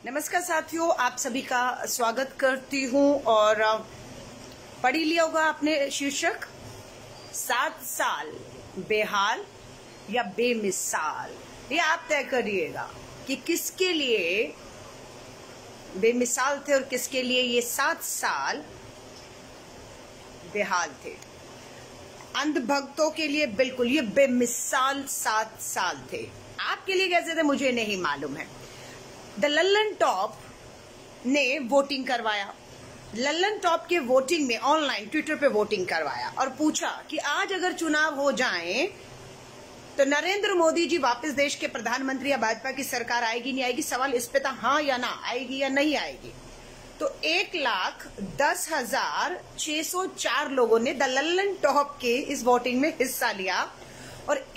नमस्कार साथियों, आप सभी का स्वागत करती हूं। और पढ़ ही लिया होगा आपने शीर्षक 7 साल बेहाल या बेमिसाल। ये आप तय करिएगा कि किसके लिए बेमिसाल थे और किसके लिए ये 7 साल बेहाल थे। अंधभक्तों के लिए बिल्कुल ये बेमिसाल 7 साल थे। आपके लिए कैसे थे मुझे नहीं मालूम है। द लल्लन टॉप ने वोटिंग करवाया। लल्लन टॉप के वोटिंग में ऑनलाइन ट्विटर पे वोटिंग करवाया और पूछा कि आज अगर चुनाव हो जाएं तो नरेंद्र मोदी जी वापस देश के प्रधानमंत्री या भाजपा की सरकार आएगी नहीं आएगी। सवाल इस पे था हाँ या ना, आएगी या नहीं आएगी। तो 1,10,604 लोगों ने द लल्लन टॉप के इस वोटिंग में हिस्सा लिया और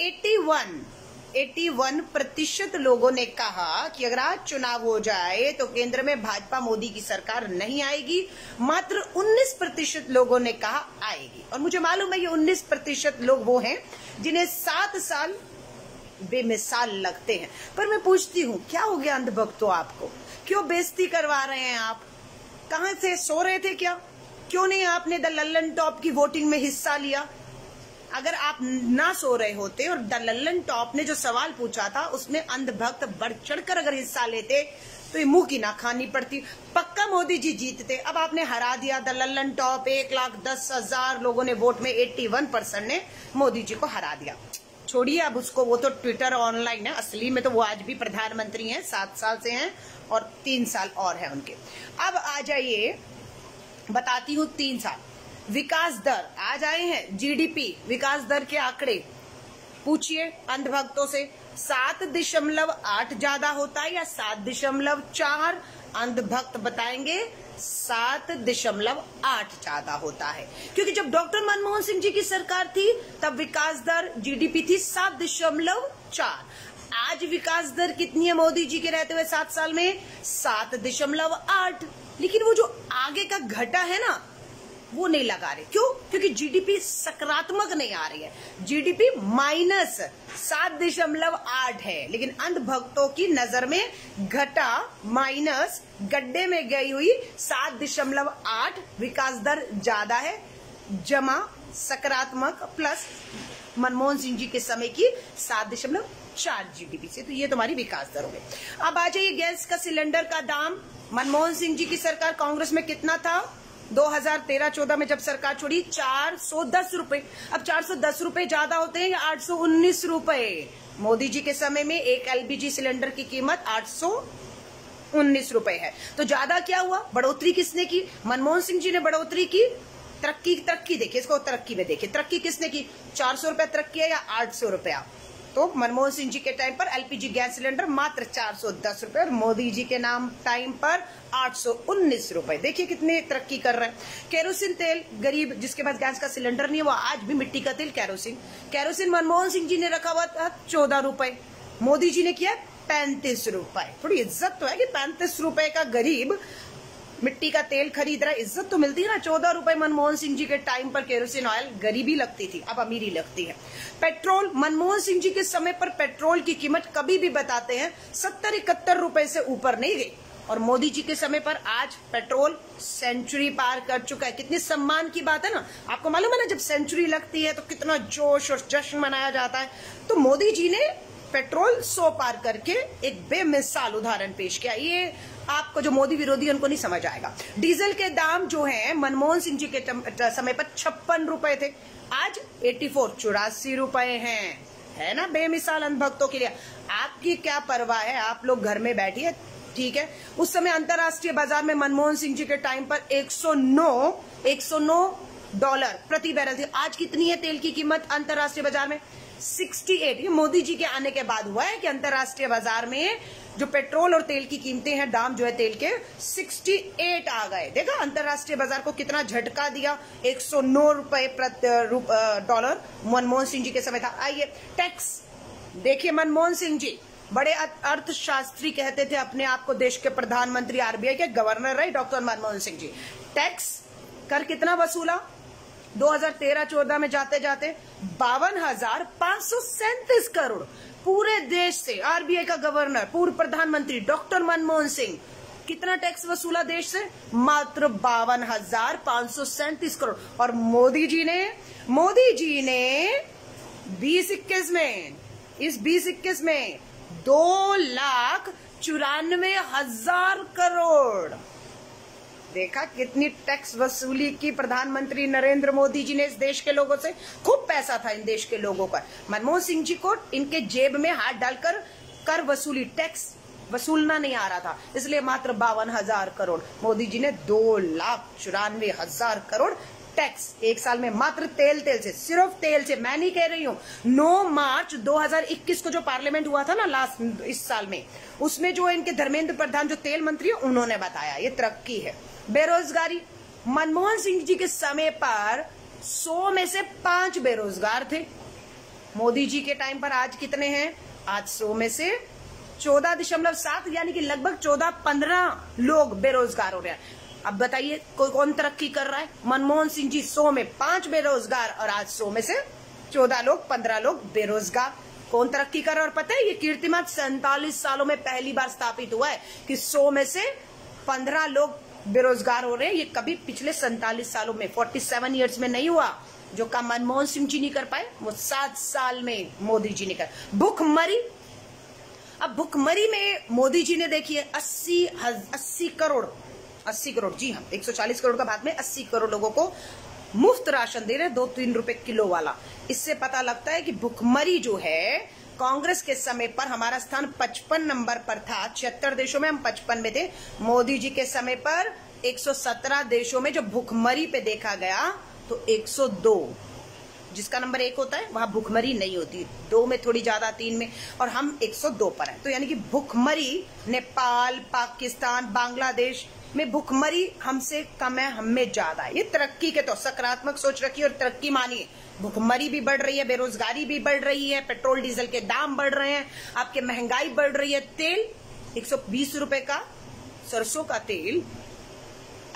81% लोगों ने कहा कि अगर आज चुनाव हो जाए तो केंद्र में भाजपा मोदी की सरकार नहीं आएगी। मात्र 19% लोगों ने कहा आएगी। और मुझे मालूम है ये 19% लोग वो हैं जिन्हें 7 साल बेमिसाल लगते हैं। पर मैं पूछती हूँ, क्या हो गया अंधभक्तों आपको? क्यों बेइज्जती करवा रहे हैं आप? कहाँ से सो रहे थे क्या? क्यों नहीं आपने द लल्लन टॉप की वोटिंग में हिस्सा लिया? अगर आप ना सो रहे होते और द लल्लन टॉप ने जो सवाल पूछा था उसमें अंधभक्त बढ़ चढ़कर अगर हिस्सा लेते तो ये मुंह की ना खानी पड़ती। पक्का मोदी जी जीतते। अब आपने हरा दिया द लल्लन टॉप। 1,10,000 लोगों ने वोट में 81% ने मोदी जी को हरा दिया। छोड़िए अब उसको, वो तो ट्विटर ऑनलाइन है। असली में तो वो आज भी प्रधानमंत्री हैं, 7 साल से हैं और 3 साल और है उनके। अब आ जाइए, बताती हूँ 3 साल विकास दर। आज आए हैं जीडीपी विकास दर के आंकड़े। पूछिए अंधभक्तों से 7.8 ज्यादा होता है या 7.4? अंधभक्त बताएंगे 7.8 ज्यादा होता है, क्योंकि जब डॉक्टर मनमोहन सिंह जी की सरकार थी तब विकास दर जीडीपी थी 7.4। आज विकास दर कितनी है मोदी जी के रहते हुए 7 साल में? 7.8। लेकिन वो जो आगे का घटा है ना वो नहीं लगा रहे। क्यों? क्योंकि जीडीपी सकारात्मक नहीं आ रही है। जीडीपी -7.8 है, लेकिन अंधभक्तों की नजर में घटा माइनस गड्ढे में गई हुई 7.8 विकास दर ज्यादा है, जमा सकारात्मक प्लस मनमोहन सिंह जी के समय की 7.4 जीडीपी से। तो ये तुम्हारी विकास दर हो गई। अब आ जाइए गैस का सिलेंडर का दाम। मनमोहन सिंह जी की सरकार कांग्रेस में कितना था? 2013-14 में जब सरकार छोड़ी 410 रुपए। अब 410 रुपए ज्यादा होते हैं या 819 रुपए? मोदी जी के समय में एक एलपीजी सिलेंडर की कीमत 819 रुपए है। तो ज्यादा क्या हुआ? बढ़ोतरी किसने की? मनमोहन सिंह जी ने बढ़ोतरी की। तरक्की देखिए, इसको तरक्की में देखिए, तरक्की किसने की? 400 रुपया तरक्की है या 800 रुपया? तो मनमोहन सिंह जी के टाइम पर एलपीजी गैस सिलेंडर मात्र 410 रुपए और मोदी जी के नाम टाइम पर 819 रुपए। देखिए कितने तरक्की कर रहे हैं। केरोसिन तेल, गरीब जिसके पास गैस का सिलेंडर नहीं है वो आज भी मिट्टी का तेल केरोसिन मनमोहन सिंह जी ने रखा हुआ था 14 रुपए, मोदी जी ने किया 35 रुपए। थोड़ी इज्जत तो है कि 35 रुपए का गरीब मिट्टी का तेल खरीद रहा है, इज्जत तो मिलती है ना। 14 रुपए मनमोहन सिंह जी के टाइम पर केरोसिन ऑयल गरीबी लगती थी, अब अमीरी लगती है। पेट्रोल, मनमोहन सिंह जी के समय पर पेट्रोल की कीमत कभी भी बताते हैं 70-71 रुपए से ऊपर नहीं गई, और मोदी जी के समय पर आज पेट्रोल सेंचुरी पार कर चुका है। कितनी सम्मान की बात है ना। आपको मालूम है ना, जब सेंचुरी लगती है तो कितना जोश और जश्न मनाया जाता है। तो मोदी जी ने पेट्रोल 100 पार करके एक बेमिसाल उदाहरण पेश किया। ये आपको जो मोदी विरोधी उनको नहीं समझ आएगा। डीजल के दाम जो हैं मनमोहन सिंह जी के समय पर 56 रुपए थे, आज 84 रुपए हैं। है ना बेमिसाल अंधभक्तों के लिए। आपकी क्या परवाह है, आप लोग घर में बैठिए, ठीक है। उस समय अंतरराष्ट्रीय बाजार में मनमोहन सिंह जी के टाइम पर 109 डॉलर प्रति बैरल थी। आज कितनी है तेल की कीमत अंतरराष्ट्रीय बाजार में? 68। ये मोदी जी के आने के बाद हुआ है कि अंतरराष्ट्रीय बाजार में जो पेट्रोल और तेल की कीमतें हैं, दाम जो है तेल के 68 आ गए। देखा अंतरराष्ट्रीय बाजार को कितना झटका दिया। 109 रुपए प्रति डॉलर मनमोहन सिंह जी के समय था। आइए टैक्स देखिए, मनमोहन सिंह जी बड़े अर्थशास्त्री कहते थे अपने आप को, देश के प्रधानमंत्री, आरबीआई के गवर्नर रहे डॉक्टर मनमोहन सिंह जी। टैक्स कर कितना वसूला? 2013-14 में जाते जाते 52,537 करोड़। पूरे देश से आरबीआई का गवर्नर, पूर्व प्रधानमंत्री डॉक्टर मनमोहन सिंह कितना टैक्स वसूला देश से? मात्र 52,537 करोड़। और मोदी जी ने 20-21 में, इस 20-21 में 2,94,000 करोड़। देखा कितनी टैक्स वसूली की प्रधानमंत्री नरेंद्र मोदी जी ने इस देश के लोगों से। खूब पैसा था इन देश के लोगों का। मनमोहन सिंह जी को इनके जेब में हाथ डालकर कर वसूली, टैक्स वसूलना नहीं आ रहा था, इसलिए मात्र 52,000 करोड़। मोदी जी ने 2,94,000 करोड़ टैक्स एक साल में मात्र तेल से, सिर्फ तेल से। मैं नहीं कह रही हूं, 9 मार्च 2021 को जो पार्लियामेंट हुआ था ना लास्ट इस साल में, उसमें जो इनके धर्मेंद्र प्रधान जो तेल मंत्री है उन्होंने बताया ये तरक्की है। बेरोजगारी, मनमोहन सिंह जी के समय पर 100 में से 5 बेरोजगार थे। मोदी जी के टाइम पर आज कितने हैं? आज 100 में से 14.7, यानी कि लगभग 14-15 लोग बेरोजगार हो रहे हैं। अब बताइए कौन तरक्की कर रहा है? मनमोहन सिंह जी 100 में 5 बेरोजगार और आज 100 में से 15 लोग बेरोजगार। कौन तरक्की कर रहा है? और पता है ये कीर्तिमान 47 सालों में पहली बार स्थापित हुआ है कि 100 में से 15 लोग बेरोजगार हो रहे हैं। ये कभी पिछले 47 सालों में 47 ईयर्स में नहीं हुआ। जो काम मनमोहन सिंह जी नहीं कर पाए वो 7 साल में मोदी जी ने कर। भुखमरी, अब भुखमरी में मोदी जी ने देखिए 80 करोड़, जी हाँ, 140 करोड़ का भाग में 80 करोड़ लोगों को मुफ्त राशन दे रहे, 2-3 रुपए किलो वाला। इससे पता लगता है कि भुखमरी जो है, कांग्रेस के समय पर हमारा स्थान 55 नंबर पर था। 76 देशों में हम 55 में थे। मोदी जी के समय पर 117 देशों में जो भुखमरी पे देखा गया तो 102, जिसका नंबर 1 होता है वहां भुखमरी नहीं होती, 2 में थोड़ी ज्यादा, 3 में, और हम 102 पर हैं। तो यानी कि भुखमरी नेपाल, पाकिस्तान, बांग्लादेश में भुखमरी हमसे कम है, हमें ज्यादा है। ये तरक्की के तो सकारात्मक सोच रखिए और तरक्की मानिए। भुखमरी भी बढ़ रही है, बेरोजगारी भी बढ़ रही है, पेट्रोल डीजल के दाम बढ़ रहे हैं, आपके महंगाई बढ़ रही है। तेल 120 रुपए का सरसों का तेल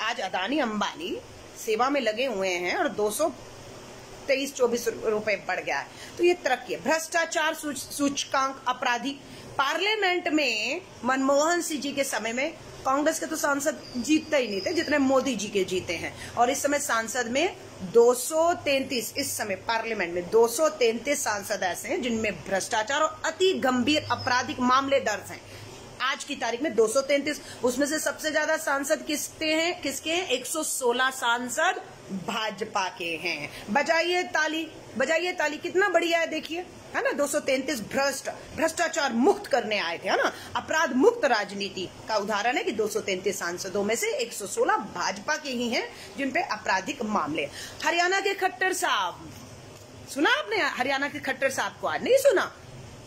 आज अदानी अंबानी सेवा में लगे हुए हैं और 223-24 रुपए बढ़ गया है। तो ये तरक्की है। भ्रष्टाचार सूचकांक अपराधी, पार्लियामेंट में मनमोहन सिंह जी के समय में कांग्रेस के तो सांसद जीतते ही नहीं थे जितने मोदी जी के जीते हैं। और इस समय सांसद में 233, इस समय पार्लियामेंट में 233 सांसद ऐसे हैं जिनमें भ्रष्टाचार और अति गंभीर आपराधिक मामले दर्ज हैं। आज की तारीख में 233, उसमें से सबसे ज्यादा सांसद किसके हैं? 116 सांसद भाजपा के हैं। बजाइए ताली, बजाइए ताली, कितना बढ़िया है देखिए, है ना। 233 भ्रष्टाचार मुक्त करने आए थे, है ना। अपराध मुक्त राजनीति का उदाहरण है कि 233 सांसदों में से 116 भाजपा के ही हैं जिनपे आपराधिक मामले। हरियाणा के खट्टर साहब, सुना आपने हरियाणा के खट्टर साहब को? आज नहीं सुना?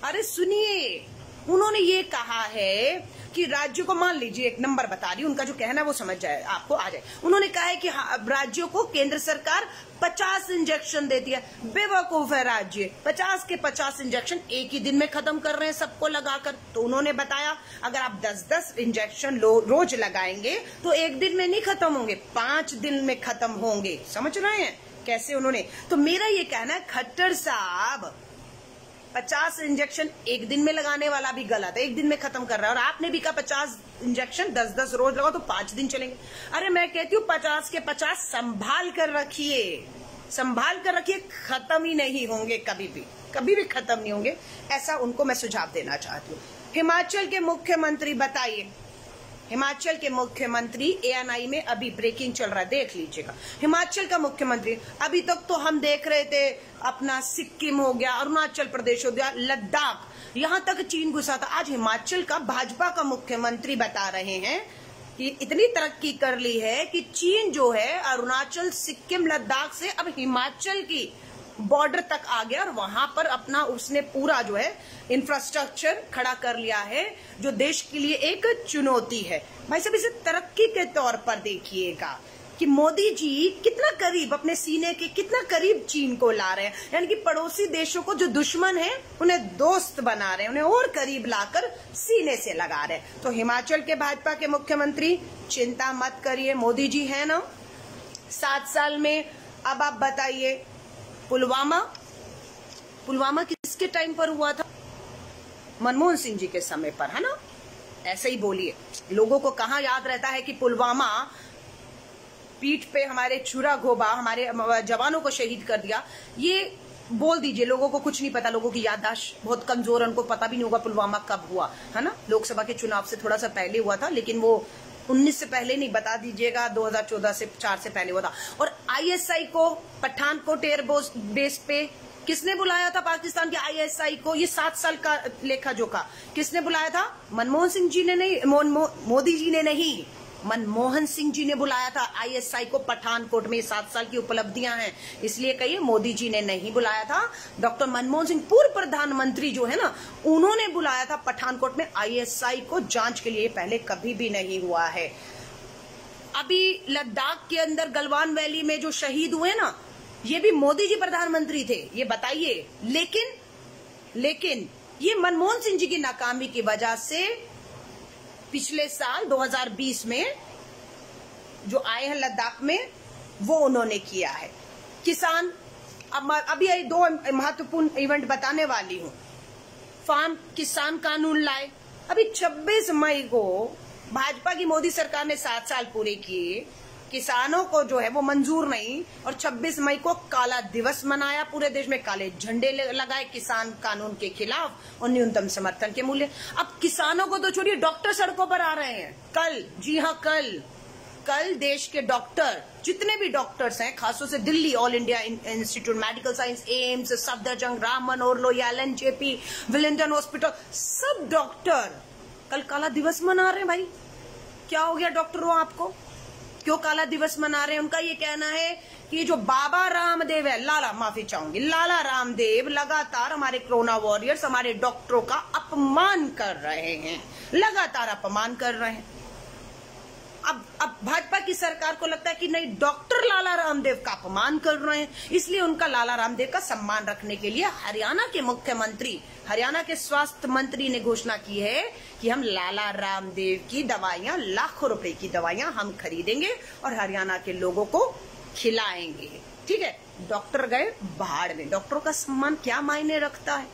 अरे सुनिए, उन्होंने ये कहा है कि राज्यों को, मान लीजिए एक नंबर बता रही, उनका जो कहना है वो समझ जाए, आपको आ जाए। उन्होंने कहा है कि राज्यों को केंद्र सरकार 50 इंजेक्शन देती है। बेवकूफ है राज्य, 50 के 50 इंजेक्शन एक ही दिन में खत्म कर रहे हैं सबको लगाकर। तो उन्होंने बताया अगर आप 10-10 इंजेक्शन रोज लगाएंगे तो एक दिन में नहीं खत्म होंगे, 5 दिन में खत्म होंगे। समझ रहे हैं कैसे उन्होंने? तो मेरा ये कहना है खट्टर साहब, 50 इंजेक्शन एक दिन में लगाने वाला भी गलत है, एक दिन में खत्म कर रहा है। और आपने भी कहा 50 इंजेक्शन 10-10 रोज लगाओ तो 5 दिन चलेंगे। अरे मैं कहती हूँ 50 के 50 संभाल कर रखिए, संभाल कर रखिए, खत्म ही नहीं होंगे, कभी भी खत्म नहीं होंगे। ऐसा उनको मैं सुझाव देना चाहती हूँ। हिमाचल के मुख्यमंत्री बताइए, हिमाचल के मुख्यमंत्री, ANI में अभी ब्रेकिंग चल रहा है, देख लीजिएगा। हिमाचल का मुख्यमंत्री, अभी तक तो हम देख रहे थे अपना सिक्किम हो गया, अरुणाचल प्रदेश हो गया, लद्दाख, यहां तक चीन घुसा था। आज हिमाचल का भाजपा का मुख्यमंत्री बता रहे हैं कि इतनी तरक्की कर ली है कि चीन जो है अरुणाचल, सिक्किम, लद्दाख से अब हिमाचल की बॉर्डर तक आ गया और वहां पर अपना उसने पूरा जो है इंफ्रास्ट्रक्चर खड़ा कर लिया है, जो देश के लिए एक चुनौती है। भाई साहब, इसे तरक्की के तौर पर देखिएगा कि मोदी जी कितना करीब, अपने सीने के कितना करीब चीन को ला रहे हैं। यानी कि पड़ोसी देशों को जो दुश्मन है उन्हें दोस्त बना रहे हैं, उन्हें और करीब लाकर सीने से लगा रहे हैं। तो हिमाचल के भाजपा के मुख्यमंत्री, चिंता मत करिए, मोदी जी है ना 7 साल में। अब आप बताइए पुलवामा किसके टाइम पर हुआ था? मनमोहन सिंह जी के समय पर, है ना। ऐसे ही बोलिए। लोगों को कहाँ याद रहता है कि पुलवामा पीठ पे हमारे छुरा घोबा हमारे जवानों को शहीद कर दिया। ये बोल दीजिए, लोगों को कुछ नहीं पता, लोगों की याददाश्त बहुत कमजोर है, उनको पता भी नहीं होगा पुलवामा कब हुआ, है ना। लोकसभा के चुनाव से थोड़ा सा पहले हुआ था, लेकिन वो 19 से पहले नहीं, बता दीजिएगा 2014 से 4 से पहले हुआ था। और ISI को पठानकोट एयरबेस बेस पे किसने बुलाया था? पाकिस्तान के ISI को, ये 7 साल का लेखा जोखा किसने बुलाया था? मनमोहन सिंह जी ने नहीं, मोदी जी ने नहीं, मनमोहन सिंह जी ने बुलाया था ISI को पठानकोट में। 7 साल की उपलब्धियां हैं, इसलिए कहिए मोदी जी ने नहीं बुलाया था। डॉक्टर मनमोहन सिंह पूर्व प्रधानमंत्री जो है ना, उन्होंने बुलाया था पठानकोट में ISI को जांच के लिए। पहले कभी भी नहीं हुआ है। अभी लद्दाख के अंदर गलवान वैली में जो शहीद हुए ना, ये भी मोदी जी प्रधानमंत्री थे, ये बताइए। लेकिन ये मनमोहन सिंह जी की नाकामी की वजह से पिछले साल 2020 में जो आए हैं लद्दाख में, वो उन्होंने किया है। किसान, अब अभी 2 महत्वपूर्ण इवेंट बताने वाली हूं। फार्म किसान कानून लाए। अभी 26 मई को भाजपा की मोदी सरकार ने 7 साल पूरे किए, किसानों को जो है वो मंजूर नहीं, और 26 मई को काला दिवस मनाया, पूरे देश में काले झंडे लगाए किसान कानून के खिलाफ और न्यूनतम समर्थन के मूल्य। अब किसानों को तो छोड़िए, डॉक्टर सड़कों पर आ रहे हैं कल। जी हाँ, कल देश के डॉक्टर, जितने भी डॉक्टर्स हैं, खासतौर से Delhi all India institute medical science, AIIMS, Safdarjung, Ram Manohar Lohia, LNJP, Willingdon hospital, सब डॉक्टर कल काला दिवस मना रहे हैं। भाई क्या हो गया डॉक्टरों, आपको क्यों काला दिवस मना रहे हैं? उनका ये कहना है कि जो बाबा रामदेव है, लाला रामदेव लगातार हमारे कोरोना वॉरियर्स, हमारे डॉक्टरों का अपमान कर रहे हैं, लगातार अपमान कर रहे हैं। अब भाजपा की सरकार को लगता है कि नहीं, डॉक्टर लाला रामदेव का अपमान कर रहे हैं, इसलिए उनका लाला रामदेव का सम्मान रखने के लिए हरियाणा के मुख्यमंत्री, हरियाणा के स्वास्थ्य मंत्री ने घोषणा की है कि हम लाला रामदेव की दवाइयां, लाखों रुपए की दवाइयां हम खरीदेंगे और हरियाणा के लोगों को खिलाएंगे। ठीक है, डॉक्टर गए भाड़ में। डॉक्टरों का सम्मान क्या मायने रखता है,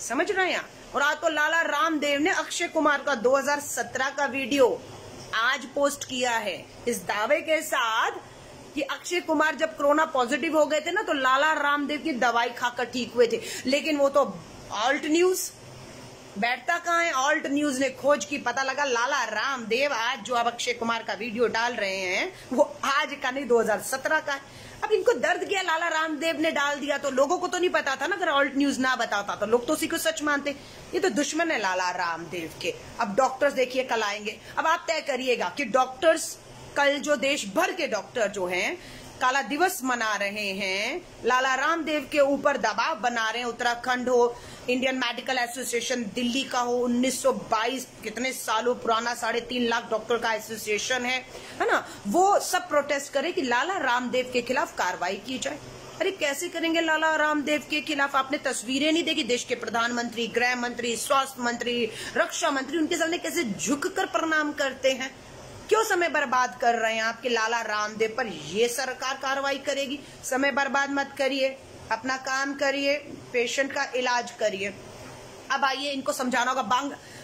समझ रहे हैं? और आज तो लाला रामदेव ने अक्षय कुमार का 2017 का वीडियो आज पोस्ट किया है, इस दावे के साथ कि अक्षय कुमार जब कोरोना पॉजिटिव हो गए थे ना, तो लाला रामदेव की दवाई खाकर ठीक हुए थे। लेकिन वो तो ऑल्ट न्यूज बैठता कहाँ है? ऑल्ट न्यूज ने खोज की, पता लगा लाला रामदेव आज जो अब अक्षय कुमार का वीडियो डाल रहे हैं वो आज का नहीं, 2017 का है। अब इनको दर्द किया, लाला रामदेव ने डाल दिया, तो लोगों को तो नहीं पता था ना। अगर ऑल्ट न्यूज ना बताता तो लोग तो उसी को सच मानते। ये तो दुश्मन है लाला रामदेव के। अब डॉक्टर्स देखिए कल आएंगे। अब आप तय करिएगा कि डॉक्टर्स कल, जो देश भर के डॉक्टर जो हैं काला दिवस मना रहे हैं, लाला रामदेव के ऊपर दबाव बना रहे हैं, उत्तराखंड हो, इंडियन मेडिकल एसोसिएशन दिल्ली का हो, 1922 कितने सालों पुराना 3.5 लाख डॉक्टर का एसोसिएशन है ना, वो सब प्रोटेस्ट करे कि लाला रामदेव के खिलाफ कार्रवाई की जाए। अरे कैसे करेंगे लाला रामदेव के खिलाफ? आपने तस्वीरें नहीं देखी? देश के प्रधानमंत्री, गृह मंत्री, स्वास्थ्य मंत्री, रक्षा मंत्री उनके सामने कैसे झुककर प्रणाम करते हैं। क्यों समय बर्बाद कर रहे हैं आपके लाला रामदेव पर? ये सरकार कार्रवाई करेगी। समय बर्बाद मत करिए, अपना काम करिए, पेशेंट का इलाज करिए। अब आइए, इनको समझाना होगा।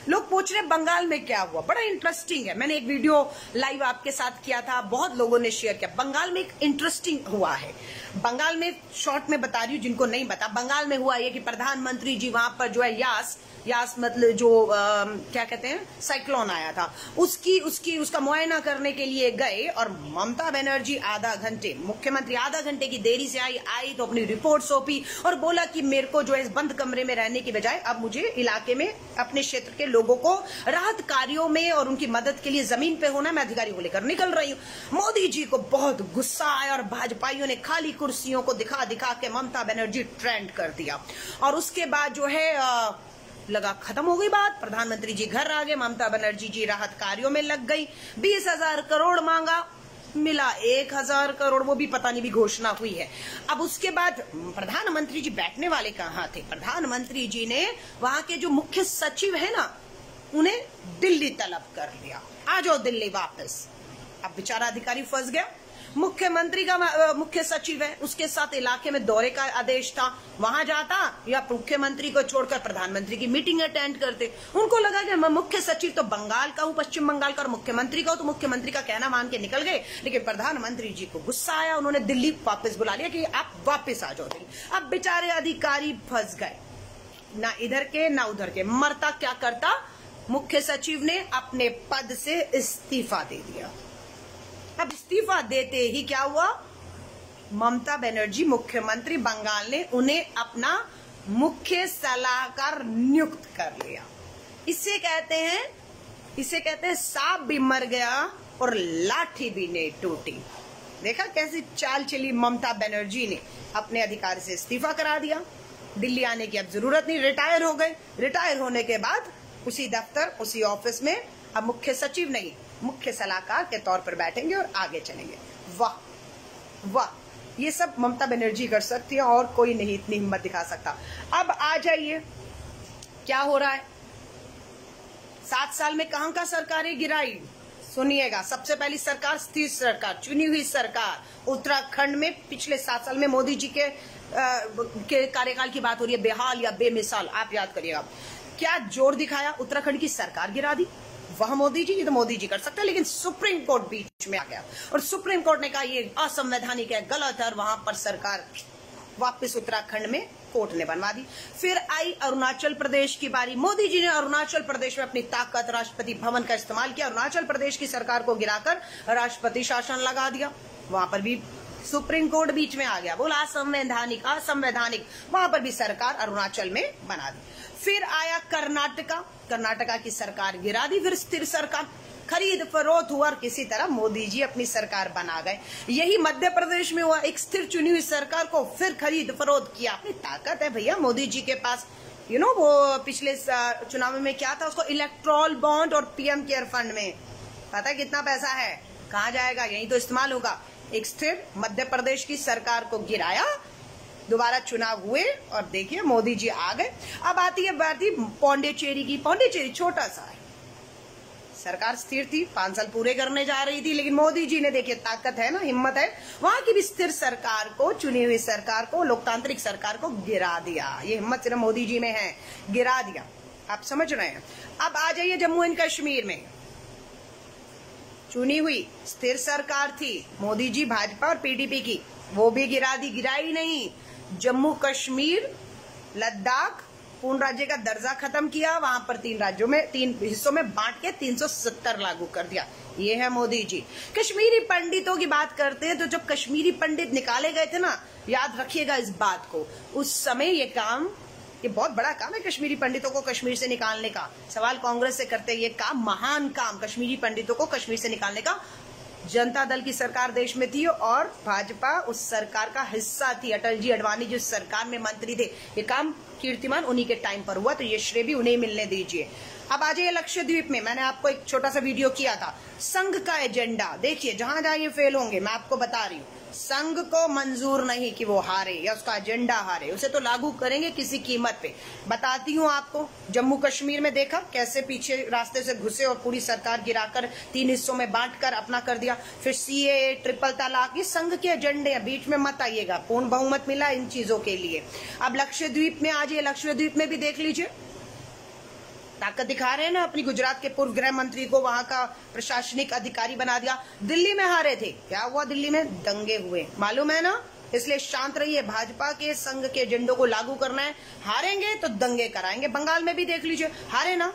लोग पूछ रहे बंगाल में क्या हुआ, बड़ा इंटरेस्टिंग है। मैंने एक वीडियो लाइव आपके साथ किया था, बहुत लोगों ने शेयर किया। बंगाल में एक इंटरेस्टिंग हुआ है। बंगाल में शॉर्ट में बता रही हूँ जिनको नहीं पता। बंगाल में हुआ ये कि प्रधानमंत्री जी वहां पर जो है यास मतलब जो क्या कहते हैं, साइक्लोन आया था, उसका मुआयना करने के लिए गए, और ममता बनर्जी मुख्यमंत्री आधा घंटे की देरी से आई तो अपनी रिपोर्ट सौंपी और बोला कि मेरे को जो है इस बंद कमरे में रहने की बजाय अब मुझे इलाके में अपने क्षेत्र के लोगों को राहत कार्यों में और उनकी मदद के लिए जमीन पे होना, मैं अधिकारी को लेकर निकल रही हूँ। मोदी जी को बहुत गुस्सा आया और भाजपाइयों ने खाली कुर्सियों को दिखा दिखा के ममता बनर्जी ट्रेंड कर दिया। और उसके बाद जो है लगा खत्म हो गई बात। प्रधानमंत्री जी घर आ गए, ममता बनर्जी जी राहत कार्यों में लग गई। 20,000 करोड़ मांगा, मिला 1,000 करोड़, वो भी पता नहीं भी घोषणा हुई है। अब उसके बाद प्रधानमंत्री जी बैठने वाले कहाँ थे? प्रधानमंत्री जी ने वहां के जो मुख्य सचिव है ना, उन्हें दिल्ली तलब कर लिया, आ जाओ दिल्ली वापस। अब बेचारा अधिकारी फंस गया। मुख्यमंत्री का मुख्य सचिव है, उसके साथ इलाके में दौरे का आदेश था, वहां जाता या मुख्यमंत्री को छोड़कर प्रधानमंत्री की मीटिंग अटेंड करते। उनको लगा कि मैं मुख्य सचिव तो बंगाल का हूं, पश्चिम बंगाल का, और मुख्यमंत्री का हूं, तो मुख्यमंत्री का कहना मान के निकल गए। लेकिन प्रधानमंत्री जी को गुस्सा आया, उन्होंने दिल्ली वापस बुला लिया कि आप वापस आ जाओ दिल्ली। अब बेचारे अधिकारी फंस गए, ना इधर के ना उधर के। मरता क्या करता, मुख्य सचिव ने अपने पद से इस्तीफा दे दिया। अब इस्तीफा देते ही क्या हुआ, ममता बनर्जी मुख्यमंत्री बंगाल ने उन्हें अपना मुख्य सलाहकार नियुक्त कर लिया। इसे कहते हैं सांप भी मर गया और लाठी भी नहीं टूटी। देखा कैसी चाल चली ममता बनर्जी ने, अपने अधिकार से इस्तीफा करा दिया। दिल्ली आने की अब जरूरत नहीं, रिटायर हो गए। रिटायर होने के बाद उसी दफ्तर, उसी ऑफिस में अब मुख्य सचिव नहीं, मुख्य सलाहकार के तौर पर बैठेंगे और आगे चलेंगे। वाह वाह, ये सब ममता बनर्जी कर सकती है और कोई नहीं इतनी हिम्मत दिखा सकता। अब आ जाइए क्या हो रहा है। 7 साल में कहां का सरकारें गिराई, सुनिएगा। सबसे पहली सरकार स्थिर सरकार, चुनी हुई सरकार उत्तराखंड में पिछले 7 साल में मोदी जी के कार्यकाल की बात हो रही है। बेहाल या बेमिसाल, आप याद करिएगा। क्या जोर दिखाया, उत्तराखंड की सरकार गिरा दी। वह मोदी जी, ये तो मोदी जी कर सकते हैं, लेकिन सुप्रीम कोर्ट बीच में आ गया और सुप्रीम कोर्ट ने कहा ये असंवैधानिक है, गलत है, और वहां पर सरकार वापस उत्तराखंड में कोर्ट ने बनवा दी। फिर आई अरुणाचल प्रदेश की बारी। मोदी जी ने अरुणाचल प्रदेश में अपनी ताकत, राष्ट्रपति भवन का इस्तेमाल किया। अरुणाचल प्रदेश की सरकार को गिराकर राष्ट्रपति शासन लगा दिया। वहां पर भी सुप्रीम कोर्ट बीच में आ गया, बोला असंवैधानिक, वहां पर भी सरकार अरुणाचल में बना दी। फिर आया कर्नाटका की सरकार गिरा दी। फिर स्थिर सरकार, खरीद फरोख्त हुआ और किसी तरह मोदी जी अपनी सरकार बना गए। यही मध्य प्रदेश में हुआ, एक स्थिर चुनी हुई सरकार को फिर खरीद फरोख्त किया। अपनी ताकत है भैया मोदी जी के पास। वो पिछले चुनाव में क्या था, उसको इलेक्ट्रॉल बॉन्ड और पीएम केयर फंड में पता है कितना पैसा है, कहाँ जाएगा, यही तो इस्तेमाल होगा। एक स्थिर मध्य प्रदेश की सरकार को गिराया, दोबारा चुनाव हुए और देखिए मोदी जी आ गए। अब आती है बात पौंडीचेरी की। पौंडीचेरी छोटा सा है, सरकार स्थिर थी, 5 साल पूरे करने जा रही थी, लेकिन मोदी जी ने देखिए ताकत है ना, हिम्मत है, वहां की भी स्थिर सरकार को, चुनी हुई सरकार को, लोकतांत्रिक सरकार को गिरा दिया। ये हिम्मत सिर्फ मोदी जी में है, गिरा दिया। आप समझ रहे हैं। अब आ जाइए जम्मू एंड कश्मीर में। चुनी हुई स्थिर सरकार थी मोदी जी, भाजपा और पीडीपी की, वो भी गिरा दी। गिराई नहीं, जम्मू कश्मीर लद्दाख पूर्ण राज्य का दर्जा खत्म किया, वहां पर 3 हिस्सों में बांट के 370 लागू कर दिया। ये है मोदी जी। कश्मीरी पंडितों की बात करते हैं तो जब कश्मीरी पंडित निकाले गए थे ना, याद रखिएगा इस बात को, उस समय ये बहुत बड़ा काम है कश्मीरी पंडितों को कश्मीर से निकालने का। सवाल कांग्रेस से करते हैं, ये काम, महान काम, कश्मीरी पंडितों को कश्मीर से निकालने का। जनता दल की सरकार देश में थी और भाजपा उस सरकार का हिस्सा थी। अटल जी अडवाणी जिस सरकार में मंत्री थे, ये काम कीर्तिमान उन्हीं के टाइम पर हुआ, तो ये श्रेय भी उन्हें मिलने दीजिए। अब आ जाइए लक्षद्वीप में। मैंने आपको एक छोटा सा वीडियो किया था, संघ का एजेंडा देखिए, जहां जहां ये फेल होंगे मैं आपको बता रही हूँ। संघ को मंजूर नहीं कि वो हारे या उसका एजेंडा हारे, उसे तो लागू करेंगे किसी कीमत पे। बताती हूँ आपको, जम्मू कश्मीर में देखा कैसे पीछे रास्ते से घुसे और पूरी सरकार गिराकर 3 हिस्सों में बांटकर अपना कर दिया। फिर सीएए, ट्रिपल तलाक, ये संघ के एजेंडे हैं, बीच में मत आइएगा। पूर्ण बहुमत मिला इन चीजों के लिए। अब लक्षद्वीप में आ जाइए, लक्षद्वीप में भी देख लीजिए, ताकत दिखा रहे हैं ना अपनी। गुजरात के पूर्व गृह मंत्री को वहां का प्रशासनिक अधिकारी बना दिया। दिल्ली में हारे थे, क्या हुआ दिल्ली में, दंगे हुए, मालूम है ना। इसलिए शांत रहिए, भाजपा के संघ के एजेंडों को लागू करना है, हारेंगे तो दंगे कराएंगे। बंगाल में भी देख लीजिए, हारे ना,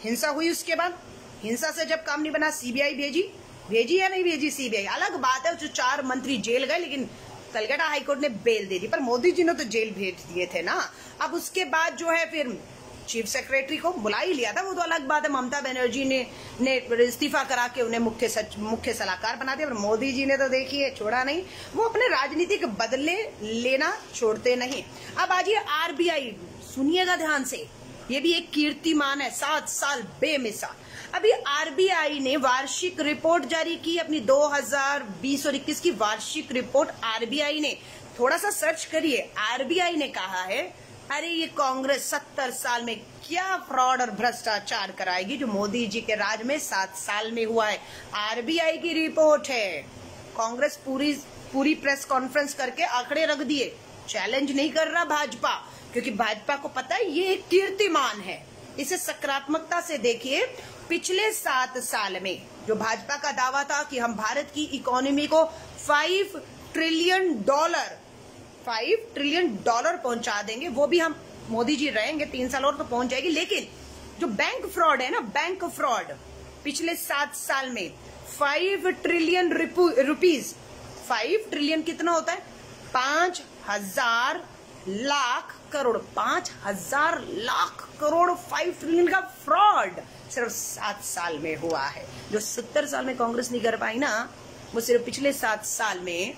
हिंसा हुई, उसके बाद हिंसा से जब काम नहीं बना सीबीआई भेजी या नहीं भेजी सीबीआई, अलग बात है। जो 4 मंत्री जेल गए, लेकिन कलकत्ता हाईकोर्ट ने बेल दे दी, पर मोदी जी ने तो जेल भेज दिए थे ना। अब उसके बाद जो है फिर चीफ सेक्रेटरी को बुला ही लिया था, वो तो अलग बात है। ममता बनर्जी ने इस्तीफा करा के उन्हें मुख्य सलाहकार बना दिया। और मोदी जी ने तो देखिए छोड़ा नहीं, वो अपने राजनीतिक बदले लेना छोड़ते नहीं। अब आजिए आरबीआई, सुनिएगा ध्यान से, ये भी एक कीर्तिमान है, 7 साल बेमिसाल। अभी आरबीआई ने वार्षिक रिपोर्ट जारी की, अपनी 2020 और 21 की वार्षिक रिपोर्ट आरबीआई ने, थोड़ा सा सर्च करिए, आरबीआई ने कहा है अरे ये कांग्रेस 70 साल में क्या फ्रॉड और भ्रष्टाचार कराएगी जो मोदी जी के राज में 7 साल में हुआ है। आरबीआई की रिपोर्ट है, कांग्रेस पूरी प्रेस कॉन्फ्रेंस करके आंकड़े रख दिए, चैलेंज नहीं कर रहा भाजपा, क्योंकि भाजपा को पता है ये एक कीर्तिमान है। इसे सकारात्मकता से देखिए। पिछले 7 साल में जो भाजपा का दावा था कि हम भारत की इकोनॉमी को $5 ट्रिलियन पहुंचा देंगे, वो भी हम मोदी जी रहेंगे 3 साल और तो पहुंच जाएगी। लेकिन जो बैंक फ्रॉड है ना, बैंक फ्रॉड पिछले 7 साल में 5 ट्रिलियन रुपीज, 5 ट्रिलियन कितना होता है? 5,000 लाख करोड़, 5,000 लाख करोड़ 5 ट्रिलियन का फ्रॉड सिर्फ 7 साल में हुआ है। जो 70 साल में कांग्रेस नहीं कर पाई ना, वो सिर्फ पिछले 7 साल में।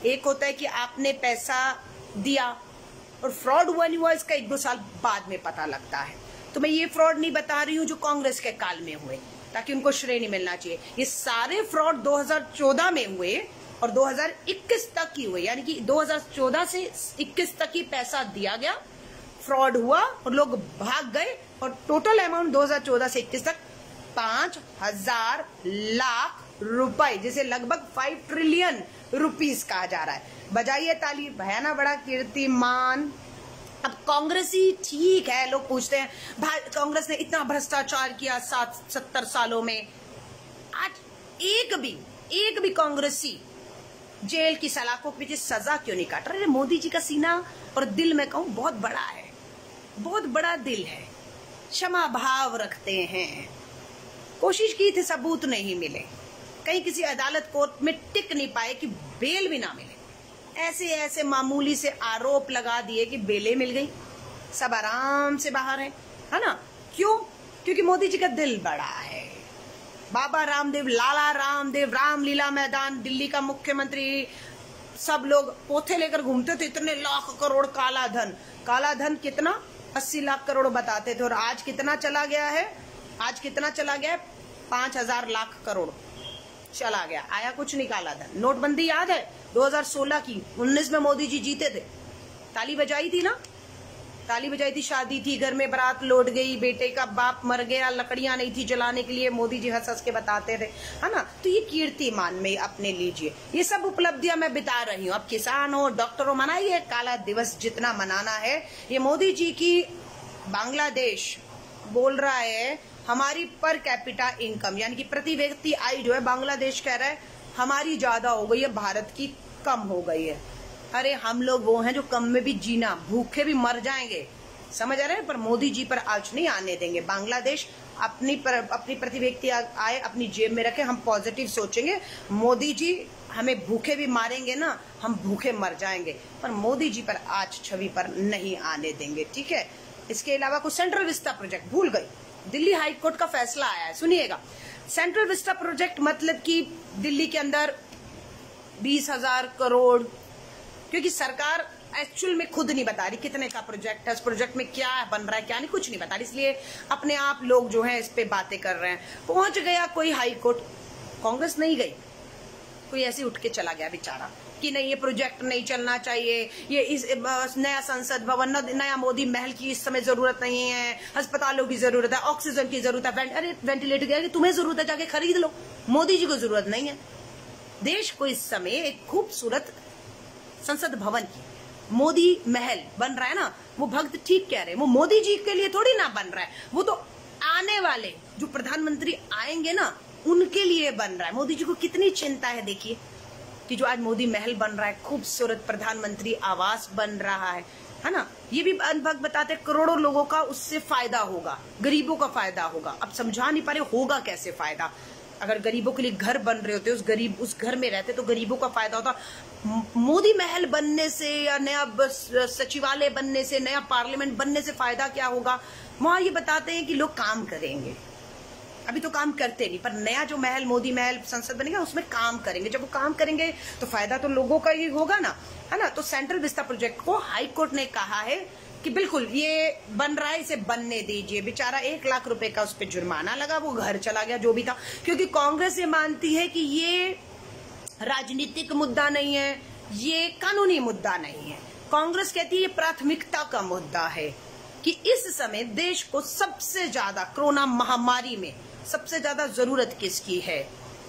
एक होता है कि आपने पैसा दिया और फ्रॉड हुआ नहीं हुआ, इसका 1-2 साल बाद में पता लगता है। तो मैं ये फ्रॉड नहीं बता रही हूं जो कांग्रेस के काल में हुए, ताकि उनको श्रेय नहीं मिलना चाहिए। ये सारे फ्रॉड 2014 में हुए और 2021 तक ही हुए, यानी कि 2014 से 21 तक ही पैसा दिया गया, फ्रॉड हुआ और लोग भाग गए, और टोटल अमाउंट 2014 से 21 तक 5,000 लाख रुपए, जिसे लगभग 5 ट्रिलियन रुपीस कहा जा रहा है। बजाइए ताली, भयाना बड़ा कीर्तिमान। अब कांग्रेसी ठीक है, लोग पूछते हैं कांग्रेस ने इतना भ्रष्टाचार किया 70 सालों में, आज एक भी कांग्रेसी जेल की सलाखों के पीछे सजा क्यों नहीं काट रहे? मोदी जी का सीना और दिल में कहूं बहुत बड़ा है, बहुत बड़ा दिल है, क्षमा भाव रखते हैं। कोशिश की थी, सबूत नहीं मिले, कहीं किसी अदालत कोर्ट में टिक नहीं पाए कि बेल भी ना मिले, ऐसे मामूली से आरोप लगा दिए कि बेलें मिल गई, सब आराम से बाहर है ना? क्यों? क्योंकि मोदी जी का दिल बड़ा है। बाबा रामदेव, लाला रामदेव, रामलीला मैदान, दिल्ली का मुख्यमंत्री, सब लोग पोथे लेकर घूमते थे, इतने लाख करोड़ काला धन कितना 80 लाख करोड़ बताते थे, और आज कितना चला गया है? 5,000 लाख करोड़ चला गया। आया कुछ नहीं काला धन। नोटबंदी याद है 2016 की, 19 में मोदी जी जीते थे, ताली बजाई थी ना, ताली बजाई थी, शादी थी, घर में बारात लौट गई, बेटे का बाप मर गया, लकड़ियां नहीं थी जलाने के लिए, मोदी जी हंस हंस के बताते थे, है ना? तो ये कीर्तिमान में अपने लीजिए, ये सब उपलब्धियां मैं बिता रही हूँ। अब किसान हो, डॉक्टर हो, मनाइए काला दिवस जितना मनाना है। ये मोदी जी की बांग्लादेश बोल रहा है हमारी पर कैपिटा इनकम, यानी कि प्रति व्यक्ति आय जो है, बांग्लादेश कह रहा है हमारी ज्यादा हो गई है, भारत की कम हो गई है। अरे हम लोग वो हैं जो कम में भी जीना, भूखे भी मर जाएंगे, समझ आ रहे हैं? पर मोदी जी पर आंच नहीं आने देंगे। बांग्लादेश अपनी प्रति व्यक्ति आय अपनी जेब में रखे, हम पॉजिटिव सोचेंगे। मोदी जी हमें भूखे भी मारेंगे ना, हम भूखे मर जाएंगे, पर मोदी जी पर आंच छवि पर नहीं आने देंगे, ठीक है? इसके अलावा कुछ सेंट्रल विस्टा प्रोजेक्ट भूल गई, दिल्ली हाई कोर्ट का फैसला आया है, सुनिएगा। सेंट्रल विस्टा प्रोजेक्ट मतलब कि दिल्ली के अंदर 20,000 करोड़, क्योंकि सरकार एक्चुअल में खुद नहीं बता रही कितने का प्रोजेक्ट है, इस प्रोजेक्ट में क्या बन रहा है क्या नहीं, कुछ नहीं बता रही, इसलिए अपने आप लोग जो है इस पे बातें कर रहे हैं। पहुंच गया कोई हाई कोर्ट, कांग्रेस नहीं गई, कोई ऐसे उठ के चला गया बेचारा कि नहीं ये प्रोजेक्ट नहीं चलना चाहिए, ये इस नया संसद भवन, नया मोदी महल की इस समय जरूरत नहीं है, अस्पतालों की जरूरत है, ऑक्सीजन की जरूरत है, अरे वेंटिलेटर की तुम्हें जरूरत है, जाके खरीद लो, मोदी जी को जरूरत नहीं है। देश को इस समय एक खूबसूरत संसद भवन की, मोदी महल बन रहा है ना, वो भक्त ठीक कह रहे हैं, वो मोदी जी के लिए थोड़ी ना बन रहा है, वो तो आने वाले जो प्रधानमंत्री आएंगे ना उनके लिए बन रहा है। मोदी जी को कितनी चिंता है, देखिए कि जो आज मोदी महल बन रहा है, खूबसूरत प्रधानमंत्री आवास बन रहा है ना? ये भी भक्त बताते करोड़ों लोगों का उससे फायदा होगा, गरीबों का फायदा होगा। अब समझा नहीं पा रहे होगा कैसे फायदा। अगर गरीबों के लिए घर बन रहे होते, उस घर में रहते तो गरीबों का फायदा होता। मोदी महल बनने से या नया सचिवालय बनने से, नया पार्लियामेंट बनने से फायदा क्या होगा? वहां ये बताते हैं कि लोग काम करेंगे, अभी तो काम करते नहीं, पर नया जो महल, मोदी महल संसद बनेगा उसमें काम करेंगे। जब वो काम करेंगे तो फायदा तो लोगों का ही होगा ना, है ना? तो सेंट्रल विस्टा प्रोजेक्ट को हाई कोर्ट ने कहा है कि बिल्कुल ये बन रहा है, इसे बनने दीजिए। बेचारा 1 लाख रुपए का उस पर जुर्माना लगा, वो घर चला गया जो भी था, क्योंकि कांग्रेस ये मानती है कि ये राजनीतिक मुद्दा नहीं है, ये कानूनी मुद्दा नहीं है। कांग्रेस कहती है ये प्राथमिकता का मुद्दा है कि इस समय देश को सबसे ज्यादा कोरोना महामारी में सबसे ज्यादा जरूरत किसकी है?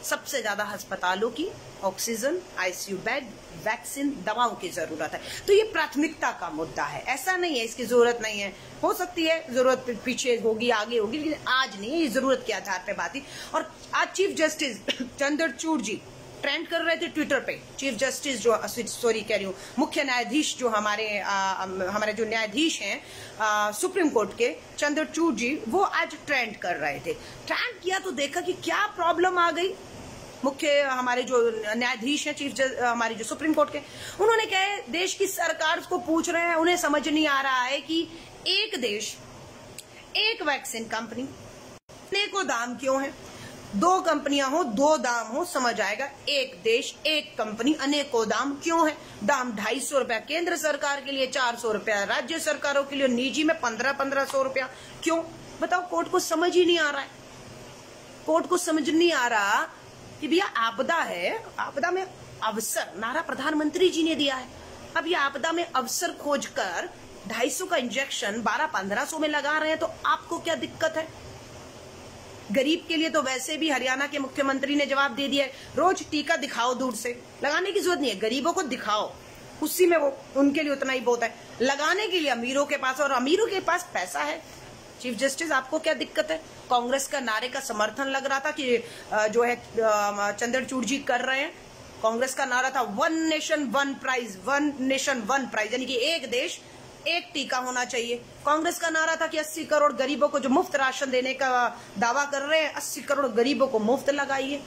सबसे ज्यादा अस्पतालों की ऑक्सीजन, आईसीयू बेड, वैक्सीन, दवाओं की जरूरत है। तो ये प्राथमिकता का मुद्दा है, ऐसा नहीं है इसकी जरूरत नहीं है, हो सकती है जरूरत पीछे होगी, आगे होगी, लेकिन आज नहीं है, ये जरूरत के आधार पे बात है। और आज चीफ जस्टिस चंद्रचूड़ जी ट्रेंड कर रहे थे ट्विटर पे। चीफ जस्टिस जो सॉरी कह रही हूँ, मुख्य न्यायाधीश जो हमारे जो न्यायाधीश हैं सुप्रीम कोर्ट के, चंद्रचूड़ जी, वो आज ट्रेंड कर रहे थे। ट्रेंड किया तो देखा कि क्या प्रॉब्लम आ गई। मुख्य हमारे जो न्यायाधीश हैं हमारे जो सुप्रीम कोर्ट के, उन्होंने कहा देश की सरकार को पूछ रहे हैं, उन्हें समझ नहीं आ रहा है कि एक देश, एक वैक्सीन कंपनी, अनेकों दाम क्यों है। दो कंपनियां हो, दो दाम हो, समझ आएगा। एक देश, एक कंपनी, अनेकों दाम क्यों है। दाम 250 रुपया केंद्र सरकार के लिए, 400 रुपया राज्य सरकारों के लिए, निजी में 1500 रुपया क्यों। बताओ, कोर्ट को समझ ही नहीं आ रहा है। कोर्ट को समझ नहीं आ रहा कि भैया आपदा है, आपदा में अवसर, नारा प्रधानमंत्री जी ने दिया है। अब ये आपदा में अवसर खोजकर 250 का इंजेक्शन 1200-1500 में लगा रहे हैं, तो आपको क्या दिक्कत है। गरीब के लिए तो वैसे भी हरियाणा के मुख्यमंत्री ने जवाब दे दिया है, रोज टीका दिखाओ, दूर से लगाने की जरूरत नहीं है, गरीबों को दिखाओ, उसी में वो उनके लिए उतना ही बहुत है। लगाने के लिए अमीरों के पास, और अमीरों के पास पैसा है। चीफ जस्टिस, आपको क्या दिक्कत है। कांग्रेस का नारे का समर्थन लग रहा था कि जो है चंद्रचूड़ जी कर रहे हैं। कांग्रेस का नारा था 1 नेशन 1 प्राइज, 1 नेशन 1 प्राइज, यानी कि एक देश एक टीका होना चाहिए। कांग्रेस का नारा था कि 80 करोड़ गरीबों को जो मुफ्त राशन देने का दावा कर रहे हैं, 80 करोड़ गरीबों को मुफ्त लगाइए।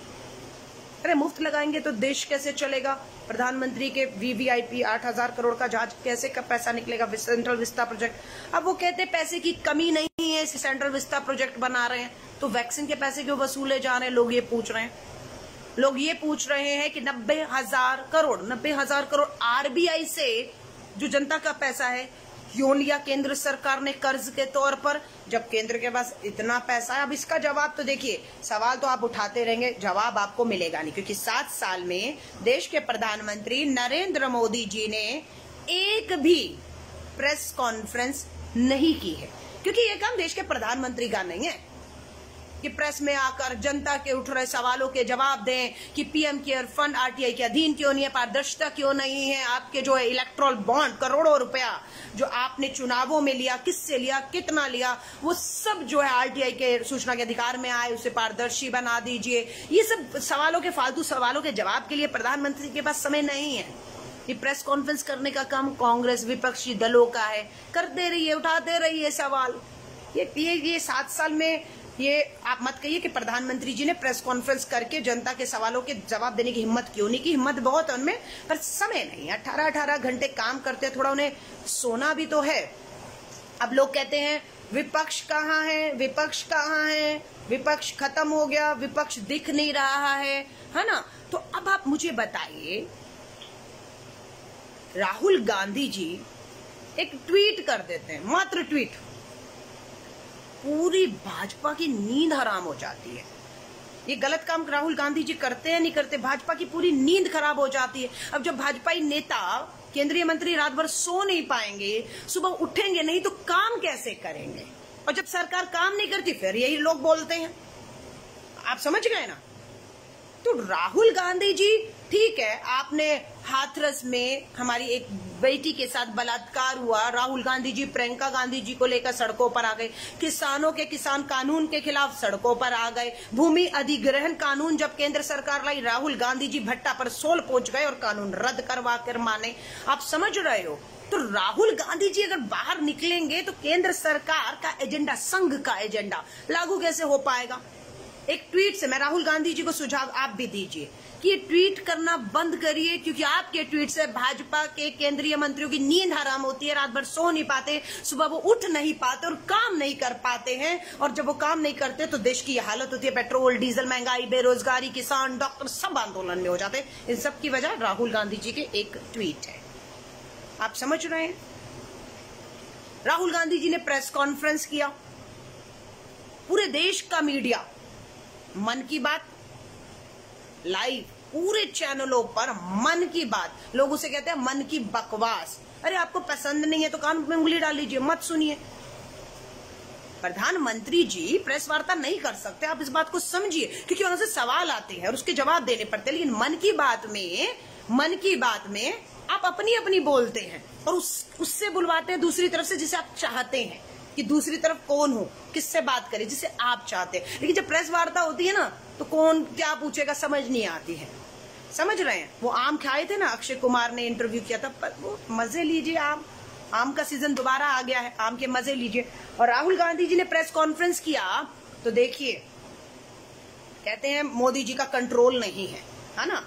अरे मुफ्त लगाएंगे तो देश कैसे चलेगा। प्रधानमंत्री के वीवीआईपी 8000 करोड़ का जहाज कैसे का पैसा निकलेगा। सेंट्रल विस्ता प्रोजेक्ट, अब वो कहते हैं पैसे की कमी नहीं है, सेंट्रल विस्ता प्रोजेक्ट बना रहे हैं, तो वैक्सीन के पैसे क्यों वसूले जा रहे हैं। लोग ये पूछ रहे हैं। लोग ये पूछ रहे हैं कि 90,000 करोड़ आरबीआई से जो जनता का पैसा है क्यों लिया केंद्र सरकार ने कर्ज के तौर पर, जब केंद्र के पास इतना पैसा है। अब इसका जवाब तो देखिए, सवाल तो आप उठाते रहेंगे, जवाब आपको मिलेगा नहीं, क्योंकि 7 साल में देश के प्रधानमंत्री नरेंद्र मोदी जी ने एक भी प्रेस कॉन्फ्रेंस नहीं की है। क्योंकि ये काम देश के प्रधानमंत्री का नहीं है कि प्रेस में आकर जनता के उठ रहे सवालों के जवाब दें कि पीएम केयर फंड आरटीआई के अधीन क्यों नहीं है, पारदर्शिता क्यों नहीं है, आपके जो है इलेक्ट्रोल बॉन्ड करोड़ों रुपया जो आपने चुनावों में लिया, किससे लिया, कितना लिया, वो सब जो है आरटीआई के सूचना के अधिकार में आए, उसे पारदर्शी बना दीजिए। ये सब सवालों के, फालतू सवालों के जवाब के लिए प्रधानमंत्री के पास समय नहीं है। ये प्रेस कॉन्फ्रेंस करने का काम कांग्रेस विपक्षी दलों का है। करते रहिए, उठाते रहिए सवाल। ये 7 साल में ये आप मत कहिए कि प्रधानमंत्री जी ने प्रेस कॉन्फ्रेंस करके जनता के सवालों के जवाब देने की हिम्मत क्यों नहीं की। हिम्मत बहुत है उनमें, पर समय नहीं है। 18-18 घंटे काम करते हैं, थोड़ा उन्हें सोना भी तो है। अब लोग कहते हैं विपक्ष कहाँ है, विपक्ष कहाँ है, विपक्ष खत्म हो गया, विपक्ष दिख नहीं रहा है ना। तो अब आप मुझे बताइए, राहुल गांधी जी एक ट्वीट कर देते हैं, मात्र ट्वीट, पूरी भाजपा की नींद हराम हो जाती है। ये गलत काम राहुल गांधी जी करते हैं नहीं करते, भाजपा की पूरी नींद खराब हो जाती है। अब जब भाजपाई नेता, केंद्रीय मंत्री रात भर सो नहीं पाएंगे, सुबह उठेंगे नहीं तो काम कैसे करेंगे। और जब सरकार काम नहीं करती फिर यही लोग बोलते हैं। आप समझ गए ना। तो राहुल गांधी जी, ठीक है, आपने हाथरस में हमारी एक बेटी के साथ बलात्कार हुआ, राहुल गांधी जी प्रियंका गांधी जी को लेकर सड़कों पर आ गए, किसानों के किसान कानून के खिलाफ सड़कों पर आ गए, भूमि अधिग्रहण कानून जब केंद्र सरकार लाई, राहुल गांधी जी भट्टा पर सोल पहुंच गए और कानून रद्द करवा कर माने। आप समझ रहे हो। तो राहुल गांधी जी अगर बाहर निकलेंगे तो केंद्र सरकार का एजेंडा, संघ का एजेंडा लागू कैसे हो पाएगा। एक ट्वीट से मैं राहुल गांधी जी को सुझाव आप भी दीजिए कि ये ट्वीट करना बंद करिए, क्योंकि आपके ट्वीट से भाजपा के केंद्रीय मंत्रियों की नींद हराम होती है, रात भर सो नहीं पाते, सुबह वो उठ नहीं पाते और काम नहीं कर पाते हैं। और जब वो काम नहीं करते तो देश की हालत होती है, पेट्रोल डीजल महंगाई, बेरोजगारी, किसान, डॉक्टर सब आंदोलन में हो जाते हैं। इन सब की वजह राहुल गांधी जी के एक ट्वीट है। आप समझ रहे हैं। राहुल गांधी जी ने प्रेस कॉन्फ्रेंस किया, पूरे देश का मीडिया मन की बात लाइव, पूरे चैनलों पर मन की बात, लोग उसे कहते हैं मन की बकवास। अरे आपको पसंद नहीं है तो कान में उंगली डाल लीजिए, मत सुनिए। प्रधानमंत्री जी प्रेस वार्ता नहीं कर सकते, आप इस बात को समझिए, क्योंकि उनसे सवाल आते हैं और उसके जवाब देने पड़ते हैं। लेकिन मन की बात में आप अपनी अपनी बोलते हैं और उससे बुलवाते हैं दूसरी तरफ से, जिसे आप चाहते हैं कि दूसरी तरफ कौन हो, किससे बात करे, जिसे आप चाहते हैं। लेकिन जब प्रेस वार्ता होती है ना, तो कौन क्या पूछेगा समझ नहीं आती है। समझ रहे हैं? वो आम खाए थे ना, अक्षय कुमार ने इंटरव्यू किया था, पर वो मजे लीजिए, आम का सीजन दोबारा आ गया है, आम के मजे लीजिए। और राहुल गांधी जी ने प्रेस कॉन्फ्रेंस किया तो देखिए, कहते हैं मोदी जी का कंट्रोल नहीं है ना।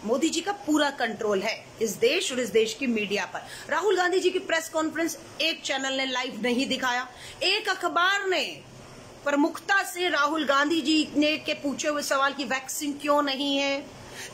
मोदी जी का पूरा कंट्रोल है इस देश और इस देश की मीडिया पर। राहुल गांधी जी की प्रेस कॉन्फ्रेंस एक चैनल ने लाइव नहीं दिखाया, एक अखबार ने प्रमुखता से राहुल गांधी जी ने के पूछे हुए सवाल की वैक्सीन क्यों नहीं है,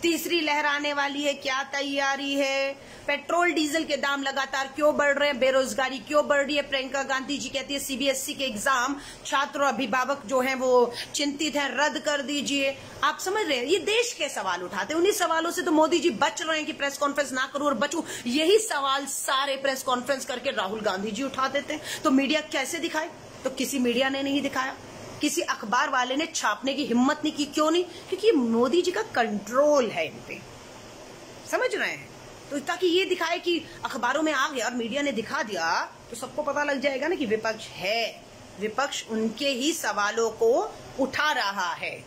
तीसरी लहर आने वाली है, क्या तैयारी है, पेट्रोल डीजल के दाम लगातार क्यों बढ़ रहे हैं, बेरोजगारी क्यों बढ़ रही है। प्रियंका गांधी जी कहती है सीबीएसई के एग्जाम छात्र और अभिभावक जो हैं वो चिंतित हैं, रद्द कर दीजिए। आप समझ रहे हैं, ये देश के सवाल उठाते हैं। उन्हीं सवालों से तो मोदी जी बच रहे हैं कि प्रेस कॉन्फ्रेंस ना करूं और बचूं। यही सवाल सारे प्रेस कॉन्फ्रेंस करके राहुल गांधी जी उठा देते हैं। तो मीडिया कैसे दिखाए? तो किसी मीडिया ने नहीं दिखाया, किसी अखबार वाले ने छापने की हिम्मत नहीं की। क्यों नहीं? क्योंकि मोदी जी का कंट्रोल है इन पे। समझ रहे हैं? तो ताकि ये दिखाए कि अखबारों में आ गया और मीडिया ने दिखा दिया, तो सबको पता लग जाएगा ना कि विपक्ष है, विपक्ष उनके ही सवालों को उठा रहा है।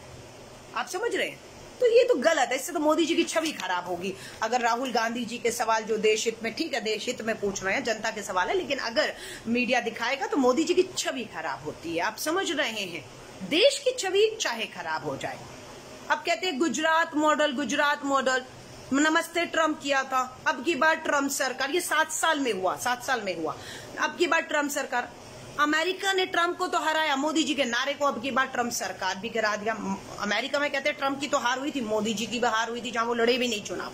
आप समझ रहे हैं? तो ये तो गलत है, इससे तो मोदी जी की छवि खराब होगी। अगर राहुल गांधी जी के सवाल जो देश हित में, ठीक है देश हित में पूछ रहे हैं, जनता के सवाल है, लेकिन अगर मीडिया दिखाएगा तो मोदी जी की छवि खराब होती है। आप समझ रहे हैं? देश की छवि चाहे खराब हो जाए। अब कहते हैं गुजरात मॉडल, गुजरात मॉडल, नमस्ते ट्रम्प किया था, अब की बार ट्रम्प सरकार, ये 7 साल में हुआ, 7 साल में हुआ, अब की बार ट्रम्प सरकार। अमेरिका ने ट्रम्प को तो हराया, मोदी जी के नारे को अब की बार ट्रम्प सरकार भी गिरा दिया। अमेरिका में कहते हैं ट्रम्प की तो हार हुई थी, मोदी जी की भी हार हुई थी, जहां वो लड़े भी नहीं चुनाव।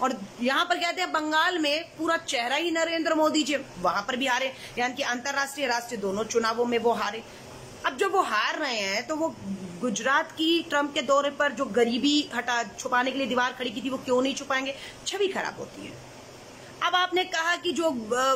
और यहाँ पर कहते हैं बंगाल में पूरा चेहरा ही नरेंद्र मोदी जी, वहां पर भी हारे, यानी कि अंतरराष्ट्रीय राष्ट्रीय दोनों चुनावों में वो हारे। अब जब वो हार रहे हैं तो वो गुजरात की ट्रम्प के दौरे पर जो गरीबी छुपाने के लिए दीवार खड़ी की थी, वो क्यों नहीं छुपाएंगे? छवि खराब होती है। अब आपने कहा कि जो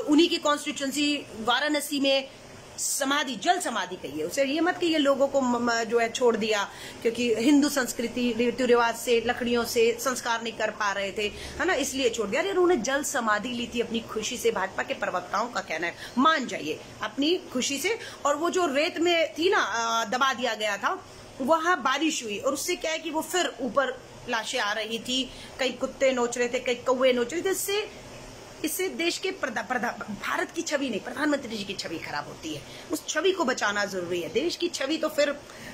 उन्हीं की कॉन्स्टिट्यूंसी वाराणसी में समाधि, जल समाधि कही है, उसे ये मत कहिए लोगों को जो है छोड़ दिया, क्योंकि हिंदू संस्कृति रीति रिवाज से, लकड़ियों से संस्कार नहीं कर पा रहे थे, है ना, इसलिए छोड़ दिया। अरे उन्होंने जल समाधि ली थी अपनी खुशी से, भाजपा के प्रवक्ताओं का कहना है, मान जाइए, अपनी खुशी से। और वो जो रेत में थी ना, दबा दिया गया था, वहां बारिश हुई और उससे क्या है कि वो फिर ऊपर लाशें आ रही थी, कई कुत्ते नोच रहे थे, कई कौवे नोच रहे थे। इससे देश के भारत की छवि नहीं, प्रधानमंत्री जी की छवि खराब होती है। उस छवि को बचाना जरूरी है। देश की छवि तो फिर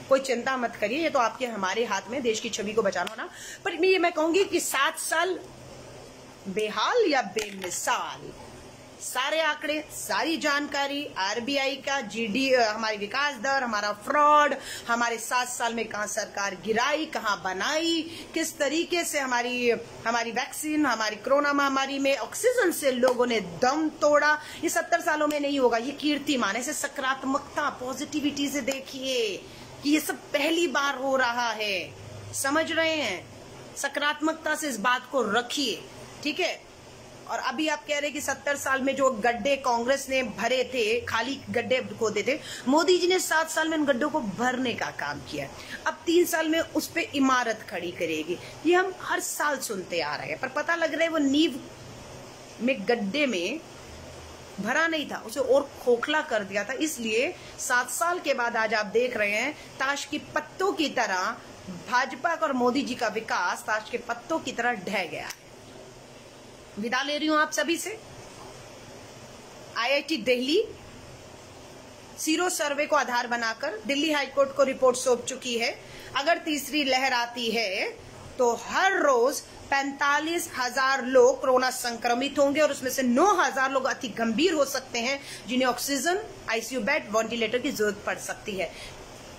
कोई चिंता मत करिए, ये तो आपके हमारे हाथ में, देश की छवि को बचाना ना। पर मैं कहूंगी कि 7 साल बेहाल या बेमिसाल, सारे आंकड़े, सारी जानकारी, आरबीआई का जीडी, हमारी विकास दर, हमारा फ्रॉड, हमारे 7 साल में कहां सरकार गिराई, कहां बनाई, किस तरीके से हमारी वैक्सीन, हमारी कोरोना महामारी में ऑक्सीजन से लोगों ने दम तोड़ा, ये 70 सालों में नहीं होगा। ये कीर्तिमान है। सकारात्मकता, पॉजिटिविटी से देखिए कि ये सब पहली बार हो रहा है। समझ रहे हैं? सकारात्मकता से इस बात को रखिए, ठीक है। और अभी आप कह रहे हैं कि 70 साल में जो गड्ढे कांग्रेस ने भरे थे, खाली गड्ढे खोदे थे, मोदी जी ने 7 साल में उन गड्ढों को भरने का काम किया। अब 3 साल में उस पे इमारत खड़ी करेगी। ये हम हर साल सुनते आ रहे हैं, पर पता लग रहा है वो नींव में गड्ढे में भरा नहीं था, उसे और खोखला कर दिया था। इसलिए 7 साल के बाद आज आप देख रहे हैं ताश की पत्तों की तरह भाजपा और मोदी जी का विकास ताश के पत्तों की तरह ढह गया। विदा ले रही हूं आप सभी से। आईआईटी दिल्ली सीरो सर्वे को आधार बनाकर दिल्ली हाईकोर्ट को रिपोर्ट सौंप चुकी है। अगर तीसरी लहर आती है तो हर रोज 45,000 लोग कोरोना संक्रमित होंगे और उसमें से 9,000 लोग अति गंभीर हो सकते हैं, जिन्हें ऑक्सीजन, आईसीयू बेड, वेंटिलेटर की जरूरत पड़ सकती है।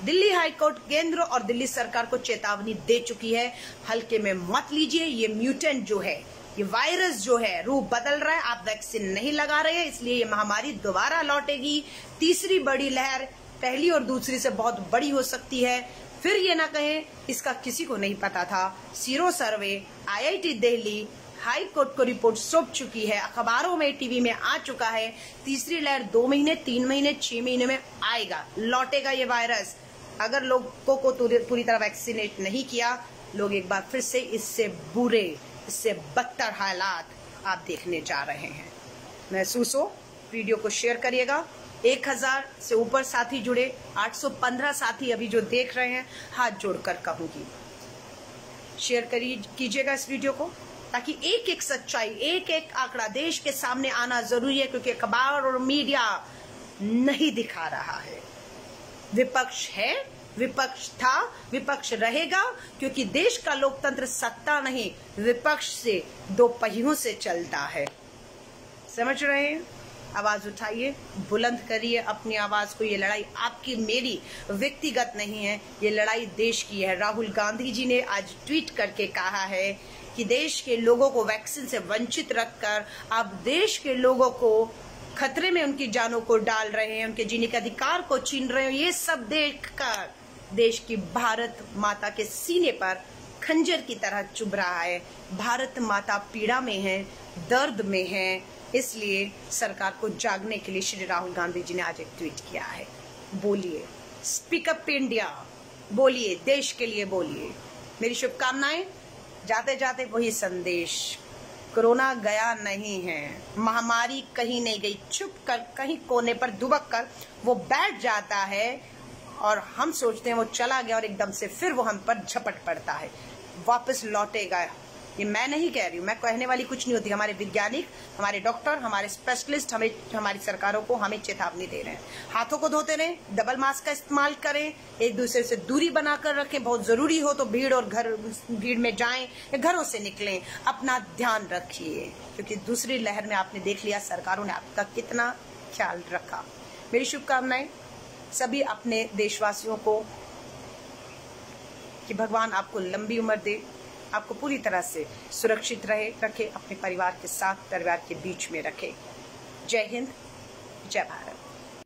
दिल्ली हाईकोर्ट केंद्र और दिल्ली सरकार को चेतावनी दे चुकी है, हल्के में मत लीजिए। ये म्यूटेंट जो है, ये वायरस जो है, रूप बदल रहा है। आप वैक्सीन नहीं लगा रहे हैं, इसलिए ये महामारी दोबारा लौटेगी। तीसरी बड़ी लहर पहली और दूसरी से बहुत बड़ी हो सकती है। फिर ये ना कहें इसका किसी को नहीं पता था। Sero survey, IIT Delhi, high court को रिपोर्ट सौंप चुकी है, अखबारों में, टीवी में आ चुका है। तीसरी लहर 2 महीने, 3 महीने, 6 महीने में आएगा, लौटेगा ये वायरस। अगर लोगों को पूरी तरह वैक्सीनेट नहीं किया, लोग एक बार फिर से इससे बुरे, इससे बदतर हालात आप देखने जा रहे हैं। महसूस हो, वीडियो को शेयर करिएगा। 1000 से ऊपर साथी जुड़े, 815 साथी अभी जो देख रहे हैं, हाथ जोड़कर कहूंगी शेयर कीजिएगा इस वीडियो को, ताकि एक एक सच्चाई, एक एक आंकड़ा देश के सामने आना जरूरी है, क्योंकि अखबार और मीडिया नहीं दिखा रहा है। विपक्ष है, विपक्ष था, विपक्ष रहेगा, क्योंकि देश का लोकतंत्र सत्ता नहीं, विपक्ष से 2 पहियों से चलता है। समझ रहे हैं? आवाज उठाइए, बुलंद करिए अपनी आवाज को। ये लड़ाई आपकी मेरी व्यक्तिगत नहीं है, ये लड़ाई देश की है। राहुल गांधी जी ने आज ट्वीट करके कहा है कि देश के लोगों को वैक्सीन से वंचित रखकर आप देश के लोगों को खतरे में उनकी जानों को डाल रहे हैं, उनके जीने के अधिकार को छीन रहे हैं। ये सब देखकर देश की भारत माता के सीने पर खंजर की तरह चुभ रहा है। भारत माता पीड़ा में है, दर्द में है, इसलिए सरकार को जागने के लिए श्री राहुल गांधी जी ने आज एक ट्वीट किया है। बोलिए, स्पीक अप इंडिया, बोलिए, देश के लिए बोलिए। मेरी शुभकामनाएं। जाते जाते वही संदेश, कोरोना गया नहीं है, महामारी कहीं नहीं गई। छुप कर कहीं कोने पर दुबक कर वो बैठ जाता है और हम सोचते हैं वो चला गया, और एकदम से फिर वो हम पर झपट पड़ता है, वापस लौटेगा। ये मैं नहीं कह रही हूँ, मैं कहने वाली कुछ नहीं होती। हमारे वैज्ञानिक, हमारे डॉक्टर, हमारे स्पेशलिस्ट हमारी सरकारों को हमें चेतावनी दे रहे हैं। हाथों को धोते रहें, डबल मास्क का इस्तेमाल करें, एक दूसरे से दूरी बनाकर रखें, बहुत जरूरी हो तो भीड़ में जाएं या घरों से निकलें। अपना ध्यान रखिए, क्योंकि दूसरी लहर में आपने देख लिया सरकारों ने आपका कितना ख्याल रखा। मेरी शुभकामनाएं सभी अपने देशवासियों को, कि भगवान आपको लंबी उम्र दे, आपको पूरी तरह से सुरक्षित रखे, अपने परिवार के साथ, परिवार के बीच में रखे। जय हिंद, जय भारत।